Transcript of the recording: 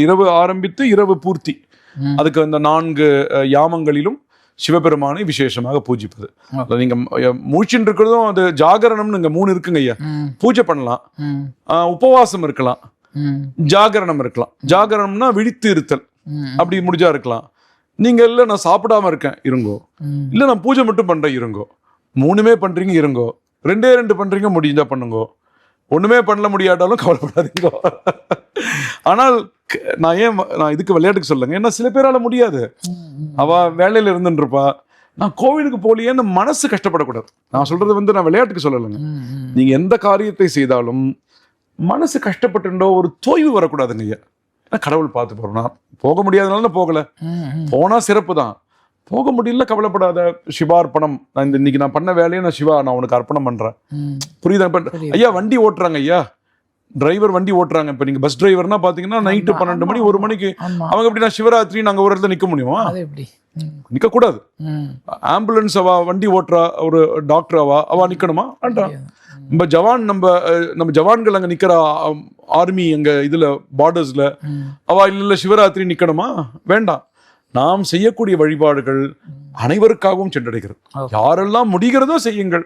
இரவு ஆரம்பித்து இரவு பூர்த்தி அதுக்கு அந்த 4 யாமங்களிலும் சிவபெருமானை விசேஷமாக பூஜிப்பது. நீங்க மூச்சின் இருக்கிறதும் அது ஜாகரணம்னு இங்க 3 இருக்குங்க ஐயா. பூஜை பண்ணலாம், உபவாசம் இருக்கலாம், ஜாகரணம் இருக்கலாம். ஜாகரணம்னா விழித்து இருத்தல், அப்படி முடிஞ்சா இருக்கலாம். நீங்க இல்ல நான் சாப்பிடாம இருக்கேன் இருங்கோ, இல்ல நான் பூஜை மட்டும் பண்றேன் இருங்கோ. 3மே பண்றீங்க இருங்கோ, 2 பண்றீங்க முடிஞ்சா பண்ணுங்கோ, ஒண்ணுமே பண்ணல முடியாட்டாலும் கவலைப்படாதீங்க. ஆனால் நான் இதுக்கு விளையாட்டுக்கு சொல்லுங்க, ஏன்னா சில பேரால முடியாது. அவ வேலையில இருந்துருப்பா, நான் கோவிலுக்கு போலியேன்னு மனசு கஷ்டப்படக்கூடாது. நான் சொல்றது நான் விளையாட்டுக்கு சொல்லலைங்க. நீங்க எந்த காரியத்தை செய்தாலும் மனசு கஷ்டப்பட்டுண்டோ ஒரு தோய்வு வரக்கூடாதுங்க ஐயா. கடவுள் பார்த்து போறோம். நான் போக முடியாதனால போகல, போனா சிறப்பு தான். போக முடியல கவலைப்படாத, சிவார்ப்பணம். நான் இன்னைக்கு நான் பண்ண வேலையை நான் சிவா நான் உனக்கு அர்ப்பணம் பண்றேன். புரியுதா? ஐயா வண்டி ஓட்டுறாங்க ஐயா, டிரைவர் வண்டி ஓட்டுறாங்க. இப்ப நீங்க பஸ் டிரைவர்னா பாத்தீங்கன்னா நைட்டு 12 மணி 1 மணிக்கு அவங்க எப்படி நான் சிவராத்திரி நாங்க ஒரு இடத்துல நிக்க முடியுமா? நிக்க கூடாது. ஆம்புலன்ஸ் அவ வண்டி ஓட்டுறா, ஒரு டாக்டர் அவ நிக்கணுமா? நம்ம ஜவான் நம்ம ஜவான்கள் அங்க நிக்கிற ஆர்மி அங்க இதுல பார்டர்ஸ்ல அவ இல்ல சிவராத்திரி நிக்கணுமா? வேண்டாம். நாம் செய்யக்கூடிய வழிபாடுகள் அனைவருக்காகவும் சென்றடைகிறது. யாரெல்லாம் முடிகிறதோ செய்யுங்கள்.